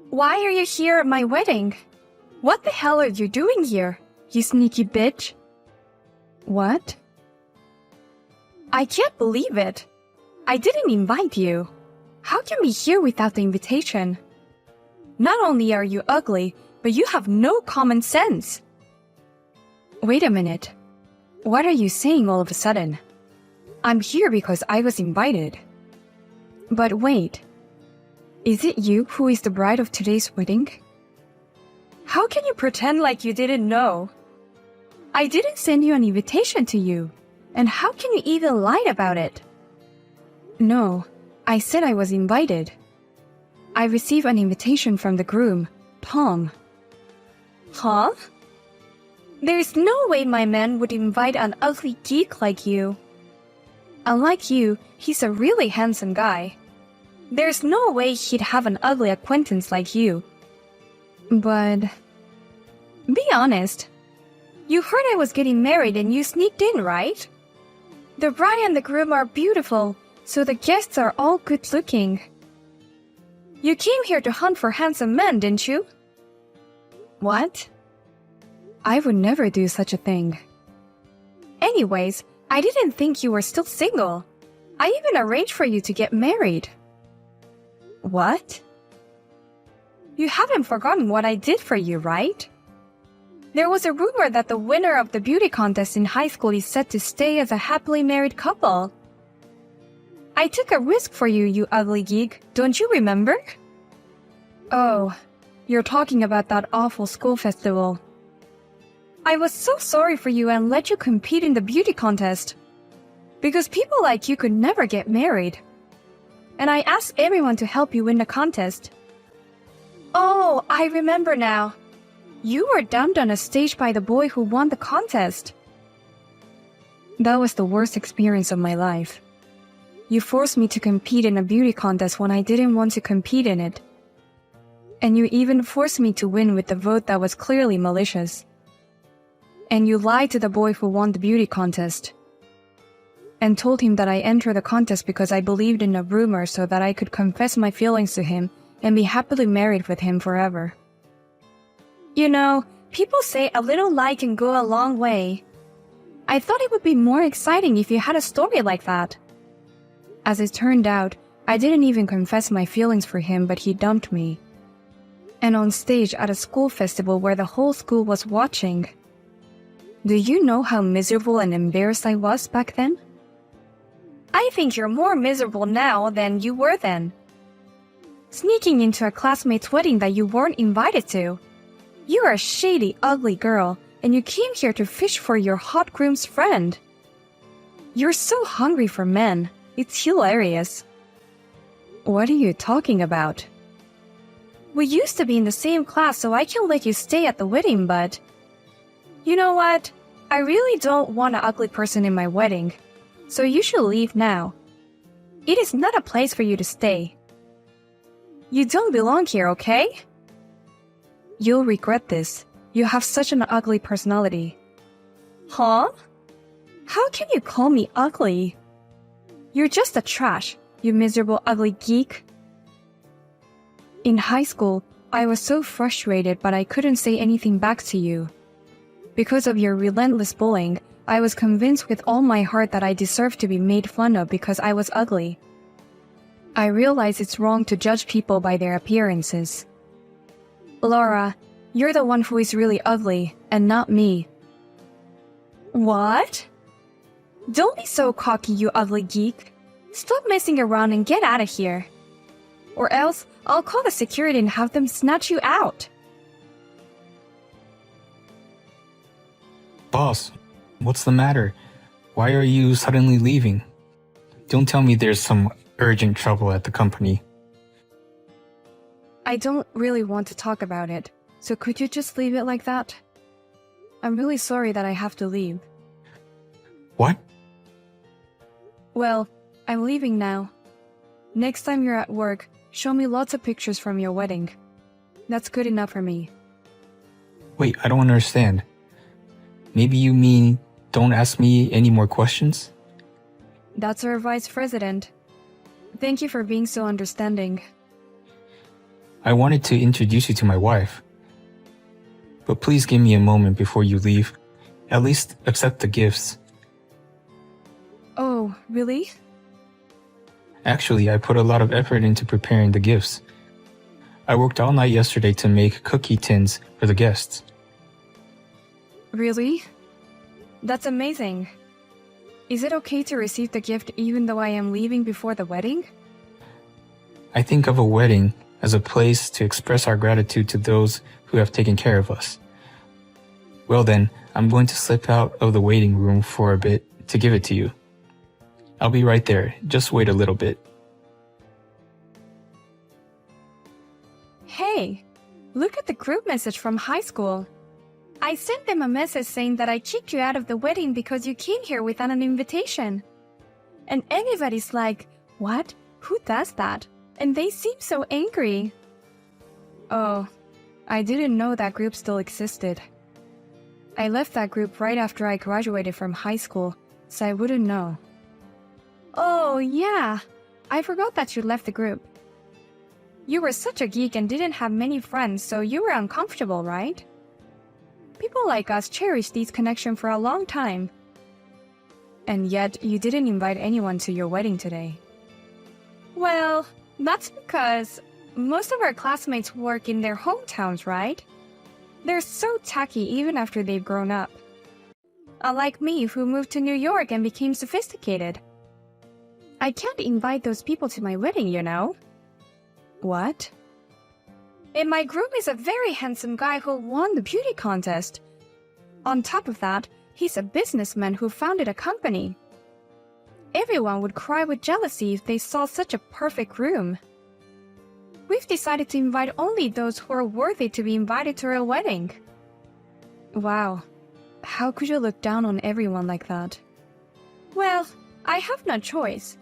Why are you here at my wedding? What the hell are you doing here, you sneaky bitch? What? I can't believe it. I didn't invite you. How can we be here without the invitation? Not only are you ugly, but you have no common sense. Wait a minute. What are you saying all of a sudden? I'm here because I was invited. But wait. Is it you who is the bride of today's wedding? How can you pretend like you didn't know? I didn't send you an invitation to you. And how can you even lie about it? No, I said I was invited. I received an invitation from the groom, Tom. Huh? There's no way my man would invite an ugly geek like you. Unlike you, he's a really handsome guy. There's no way he'd have an ugly acquaintance like you. But... be honest. You heard I was getting married and you sneaked in, right? The bride and the groom are beautiful, so the guests are all good-looking. You came here to hunt for handsome men, didn't you? What? I would never do such a thing. Anyways, I didn't think you were still single. I even arranged for you to get married. What? You haven't forgotten what I did for you, right? There was a rumor that the winner of the beauty contest in high school is set to stay as a happily married couple. I took a risk for you, you ugly geek, don't you remember? Oh, you're talking about that awful school festival. I was so sorry for you and let you compete in the beauty contest. Because people like you could never get married. And I asked everyone to help you win the contest. Oh, I remember now. You were dumped on a stage by the boy who won the contest. That was the worst experience of my life. You forced me to compete in a beauty contest when I didn't want to compete in it. And you even forced me to win with a vote that was clearly malicious. And you lied to the boy who won the beauty contest. And told him that I entered the contest because I believed in a rumor so that I could confess my feelings to him and be happily married with him forever. You know, people say a little lie can go a long way. I thought it would be more exciting if you had a story like that. As it turned out, I didn't even confess my feelings for him, but he dumped me. And on stage at a school festival where the whole school was watching. Do you know how miserable and embarrassed I was back then? I think you're more miserable now than you were then. Sneaking into a classmate's wedding that you weren't invited to. You're a shady, ugly girl, and you came here to fish for your hot groom's friend. You're so hungry for men. It's hilarious. What are you talking about? We used to be in the same class, so I can let you stay at the wedding, but... You know what? I really don't want an ugly person in my wedding, so you should leave now. It is not a place for you to stay. You don't belong here, okay? You'll regret this. You have such an ugly personality. Huh? How can you call me ugly? You're just a trash, you miserable ugly geek. In high school, I was so frustrated, but I couldn't say anything back to you. Because of your relentless bullying, I was convinced with all my heart that I deserved to be made fun of because I was ugly. I realize it's wrong to judge people by their appearances. Laura, you're the one who is really ugly, and not me. What? Don't be so cocky, you ugly geek. Stop messing around and get out of here. Or else, I'll call the security and have them snatch you out. Boss, what's the matter? Why are you suddenly leaving? Don't tell me there's some urgent trouble at the company. I don't really want to talk about it, so could you just leave it like that? I'm really sorry that I have to leave. What? Well, I'm leaving now. Next time you're at work, show me lots of pictures from your wedding. That's good enough for me. Wait, I don't understand. Maybe you mean don't ask me any more questions? That's our vice president. Thank you for being so understanding. I wanted to introduce you to my wife. But please give me a moment before you leave. At least accept the gifts. Oh, really? Actually, I put a lot of effort into preparing the gifts. I worked all night yesterday to make cookie tins for the guests. Really? That's amazing. Is it okay to receive the gift even though I am leaving before the wedding? I think of a wedding as a place to express our gratitude to those who have taken care of us. Well then, I'm going to slip out of the waiting room for a bit to give it to you. I'll be right there. Just wait a little bit. Hey, look at the group message from high school. I sent them a message saying that I kicked you out of the wedding because you came here without an invitation. And everybody's like, what? Who does that? And they seem so angry. Oh, I didn't know that group still existed. I left that group right after I graduated from high school, so I wouldn't know. Oh, yeah. I forgot that you left the group. You were such a geek and didn't have many friends, so you were uncomfortable, right? People like us cherish these connections for a long time. And yet, you didn't invite anyone to your wedding today. Well, that's because most of our classmates work in their hometowns, right? They're so tacky even after they've grown up. Unlike me, who moved to New York and became sophisticated. I can't invite those people to my wedding, you know? What? In my group is a very handsome guy who won the beauty contest. On top of that, he's a businessman who founded a company. Everyone would cry with jealousy if they saw such a perfect groom. We've decided to invite only those who are worthy to be invited to our wedding. Wow, how could you look down on everyone like that? Well, I have no choice.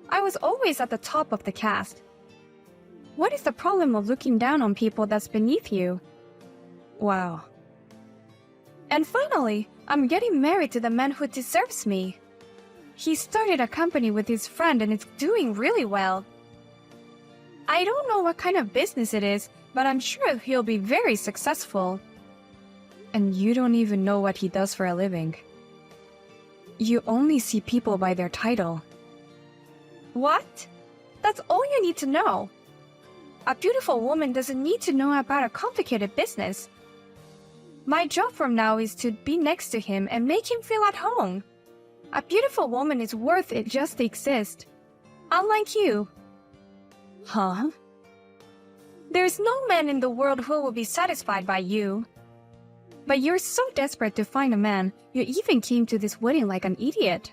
I was always at the top of the cast. What is the problem of looking down on people that's beneath you? Wow. And finally, I'm getting married to the man who deserves me. He started a company with his friend and it's doing really well. I don't know what kind of business it is, but I'm sure he'll be very successful. And you don't even know what he does for a living. You only see people by their title. What? That's all you need to know. A beautiful woman doesn't need to know about a complicated business. My job from now is to be next to him and make him feel at home. A beautiful woman is worth it just to exist. Unlike you. Huh? There's no man in the world who will be satisfied by you. But you're so desperate to find a man, you even came to this wedding like an idiot.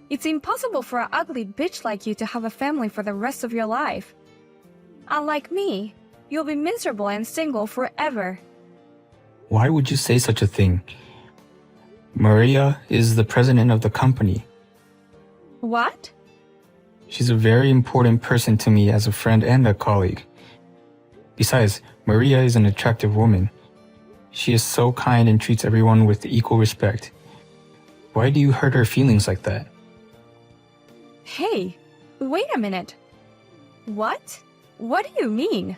It's impossible for an ugly bitch like you to have a family for the rest of your life. Unlike me, you'll be miserable and single forever. Why would you say such a thing? Maria is the president of the company. What? She's a very important person to me as a friend and a colleague. Besides, Maria is an attractive woman. She is so kind and treats everyone with equal respect. Why do you hurt her feelings like that? Hey, wait a minute. What? What do you mean?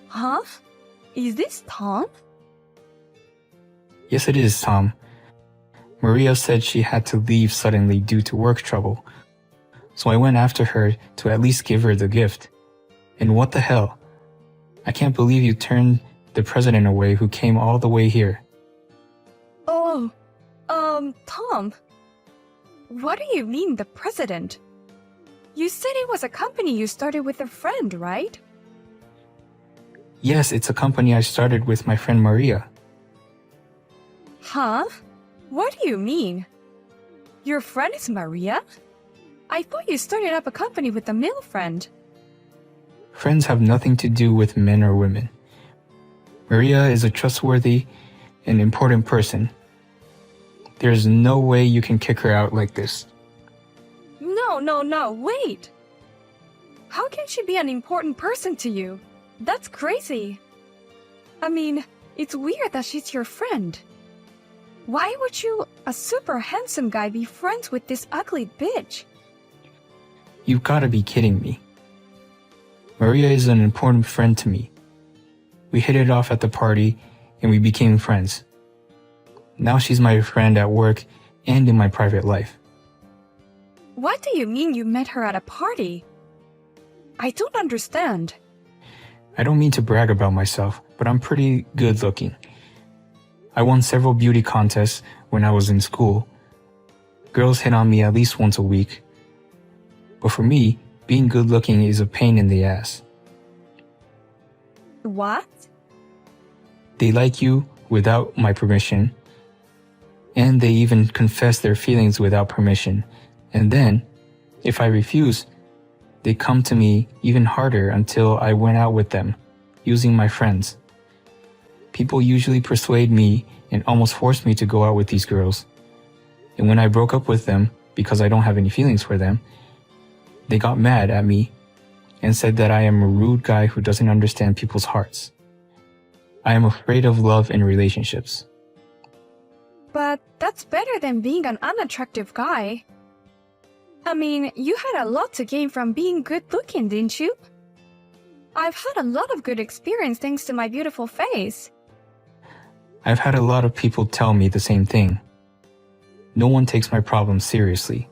Huh? Is this Tom? Yes, it is, Tom. Maria said she had to leave suddenly due to work trouble. So I went after her to at least give her the gift. And what the hell? I can't believe you turned the president away who came all the way here. Oh, Tom. What do you mean, the president? You said it was a company you started with a friend, right? Yes, it's a company I started with my friend Maria. Huh? What do you mean? Your friend is Maria? I thought you started up a company with a male friend. Friends have nothing to do with men or women. Maria is a trustworthy and important person. There's no way you can kick her out like this. No, wait! How can she be an important person to you? That's crazy. I mean, it's weird that she's your friend. Why would you, a super handsome guy, be friends with this ugly bitch? You've gotta be kidding me. Maria is an important friend to me. We hit it off at the party and we became friends. Now she's my friend at work and in my private life. What do you mean you met her at a party? I don't understand. I don't mean to brag about myself, but I'm pretty good looking. I won several beauty contests when I was in school. Girls hit on me at least once a week. But for me, being good looking is a pain in the ass. What? They like you without my permission, and they even confess their feelings without permission. And then, if I refuse, they come to me even harder until I went out with them, using my friends. People usually persuade me and almost force me to go out with these girls. And when I broke up with them, because I don't have any feelings for them, they got mad at me and said that I am a rude guy who doesn't understand people's hearts. I am afraid of love and relationships. But that's better than being an unattractive guy. I mean, you had a lot to gain from being good looking, didn't you? I've had a lot of good experience thanks to my beautiful face. I've had a lot of people tell me the same thing. No one takes my problems seriously.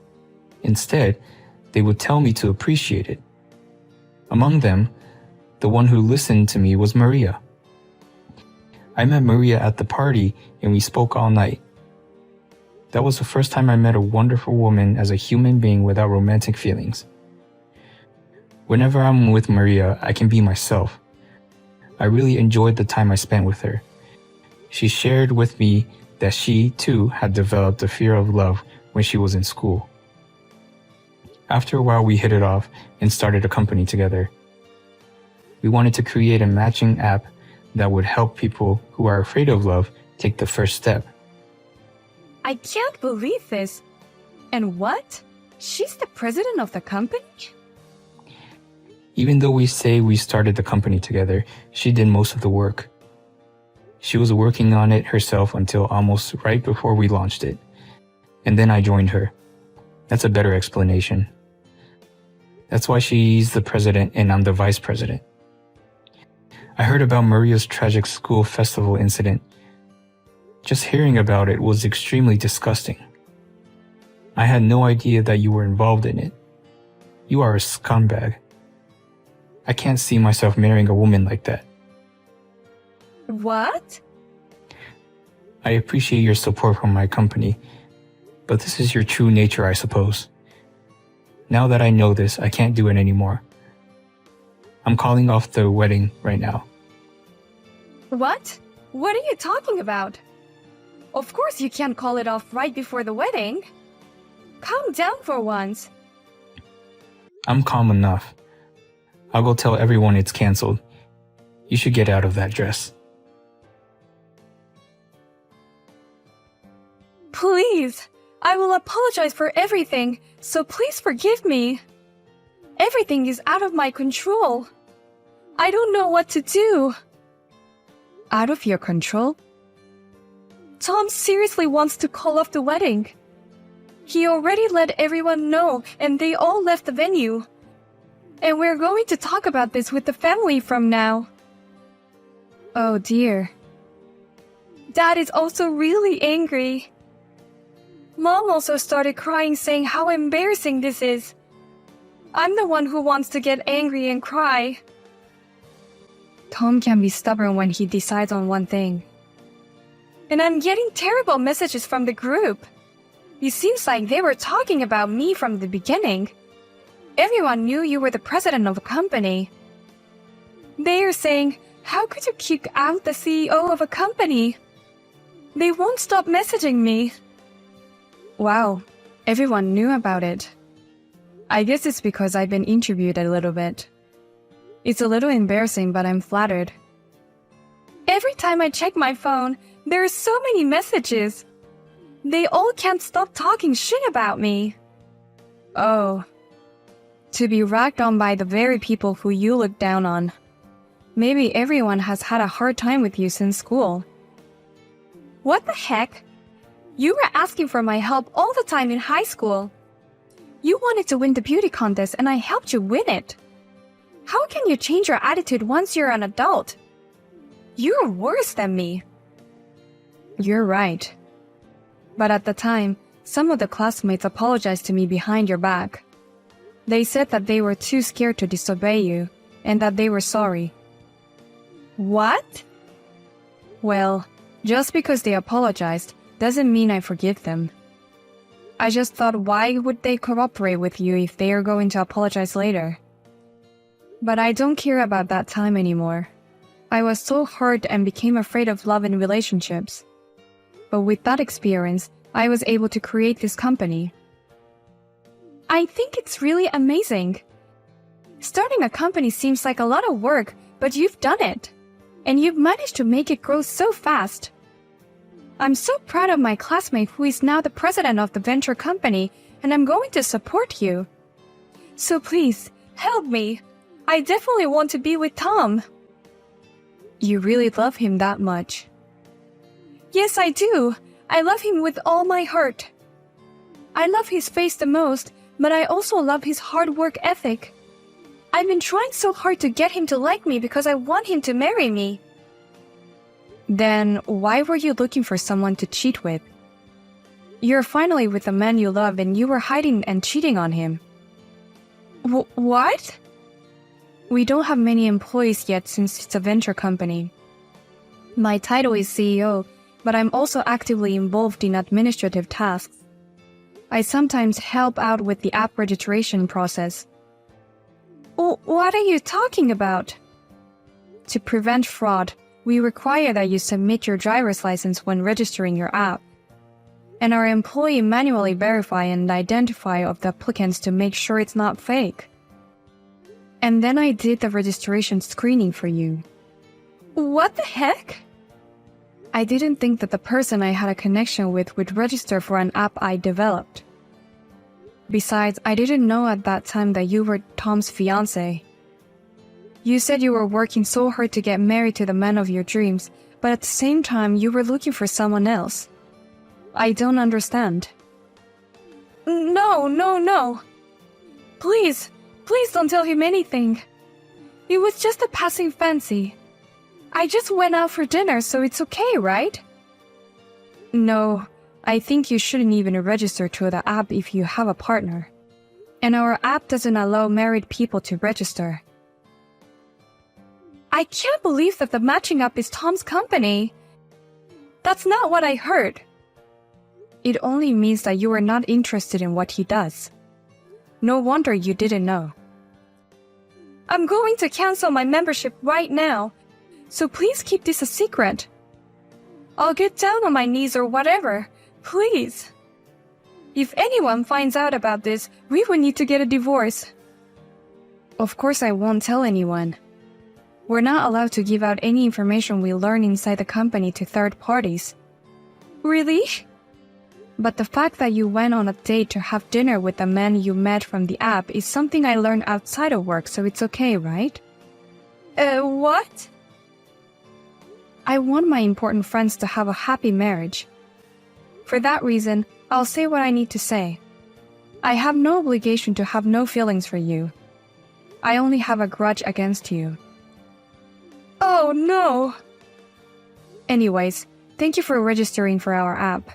Instead, they would tell me to appreciate it. Among them, the one who listened to me was Maria. I met Maria at the party and we spoke all night. That was the first time I met a wonderful woman as a human being without romantic feelings. Whenever I'm with Maria, I can be myself. I really enjoyed the time I spent with her. She shared with me that she, too, had developed a fear of love when she was in school. After a while, we hit it off and started a company together. We wanted to create a matching app that would help people who are afraid of love take the first step. I can't believe this. And what? She's the president of the company? Even though we say we started the company together, she did most of the work. She was working on it herself until almost right before we launched it. And then I joined her. That's a better explanation. That's why she's the president and I'm the vice president. I heard about Maria's tragic school festival incident. Just hearing about it was extremely disgusting. I had no idea that you were involved in it. You are a scumbag. I can't see myself marrying a woman like that. What? I appreciate your support from my company, but this is your true nature, I suppose. Now that I know this, I can't do it anymore. I'm calling off the wedding right now. What? What are you talking about? Of course you can't call it off right before the wedding. Calm down for once. I'm calm enough. I'll go tell everyone it's canceled. You should get out of that dress. Please, I will apologize for everything, so please forgive me. Everything is out of my control. I don't know what to do. Out of your control? Tom seriously wants to call off the wedding. He already let everyone know and they all left the venue. And we're going to talk about this with the family from now. Oh dear. Dad is also really angry. Mom also started crying saying how embarrassing this is. I'm the one who wants to get angry and cry. Tom can be stubborn when he decides on one thing. And I'm getting terrible messages from the group. It seems like they were talking about me from the beginning. Everyone knew you were the president of a company. They are saying, how could you kick out the CEO of a company? They won't stop messaging me. Wow, everyone knew about it. I guess it's because I've been interviewed a little bit. It's a little embarrassing, but I'm flattered. Every time I check my phone, there are so many messages. They all can't stop talking shit about me. Oh. To be ragged on by the very people who you look down on. Maybe everyone has had a hard time with you since school. What the heck? You were asking for my help all the time in high school. You wanted to win the beauty contest and I helped you win it. How can you change your attitude once you're an adult? You're worse than me. You're right. But at the time, some of the classmates apologized to me behind your back. They said that they were too scared to disobey you, and that they were sorry. What? Well, just because they apologized doesn't mean I forgive them. I just thought, why would they cooperate with you if they are going to apologize later? But I don't care about that time anymore. I was so hurt and became afraid of love and relationships. But with that experience, I was able to create this company. I think it's really amazing. Starting a company seems like a lot of work, but you've done it. And you've managed to make it grow so fast. I'm so proud of my classmate who is now the president of the venture company, and I'm going to support you. So please, help me. I definitely want to be with Tom. You really love him that much? Yes, I do. I love him with all my heart. I love his face the most, but I also love his hard work ethic. I've been trying so hard to get him to like me because I want him to marry me. Then why were you looking for someone to cheat with? You're finally with a man you love and you were hiding and cheating on him. What? We don't have many employees yet since it's a venture company. My title is CEO, but I'm also actively involved in administrative tasks. I sometimes help out with the app registration process. What are you talking about? To prevent fraud, we require that you submit your driver's license when registering your app. And our employee manually verify and identify of the applicants to make sure it's not fake. And then I did the registration screening for you. What the heck? I didn't think that the person I had a connection with would register for an app I developed. Besides, I didn't know at that time that you were Tom's fiancé. You said you were working so hard to get married to the man of your dreams, but at the same time you were looking for someone else. I don't understand. No. Please don't tell him anything. It was just a passing fancy. I just went out for dinner, so it's okay, right? No, I think you shouldn't even register to the app if you have a partner. And our app doesn't allow married people to register. I can't believe that the matching app is Tom's company. That's not what I heard. It only means that you are not interested in what he does. No wonder you didn't know. I'm going to cancel my membership right now, so please keep this a secret. I'll get down on my knees or whatever, please. If anyone finds out about this, we will need to get a divorce. Of course I won't tell anyone. We're not allowed to give out any information we learn inside the company to third parties. Really? But the fact that you went on a date to have dinner with a man you met from the app is something I learned outside of work, so it's okay, right? What? I want my important friends to have a happy marriage. For that reason, I'll say what I need to say. I have no obligation to have no feelings for you. I only have a grudge against you. Oh no! Anyways, thank you for registering for our app.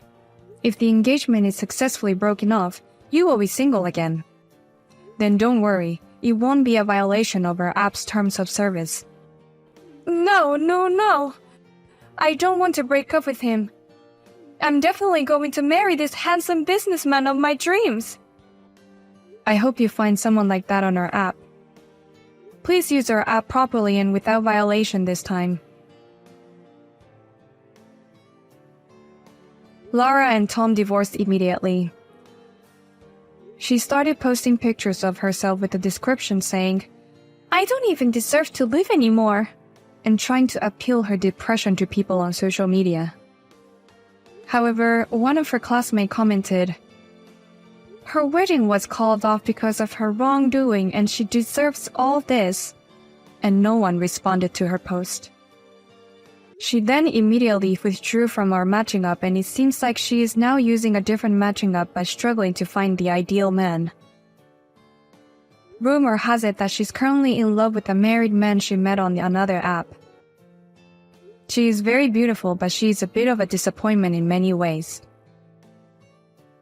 If the engagement is successfully broken off, you will be single again. Then don't worry, it won't be a violation of our app's terms of service. No. I don't want to break up with him. I'm definitely going to marry this handsome businessman of my dreams. I hope you find someone like that on our app. Please use our app properly and without violation this time. Lara and Tom divorced immediately. She started posting pictures of herself with a description saying, "I don't even deserve to live anymore," and trying to appeal her depression to people on social media. However, one of her classmates commented, "Her wedding was called off because of her wrongdoing and she deserves all this," and no one responded to her post. She then immediately withdrew from our matching app, and it seems like she is now using a different matching app by struggling to find the ideal man. Rumor has it that she's currently in love with a married man she met on another app. She is very beautiful, but she is a bit of a disappointment in many ways.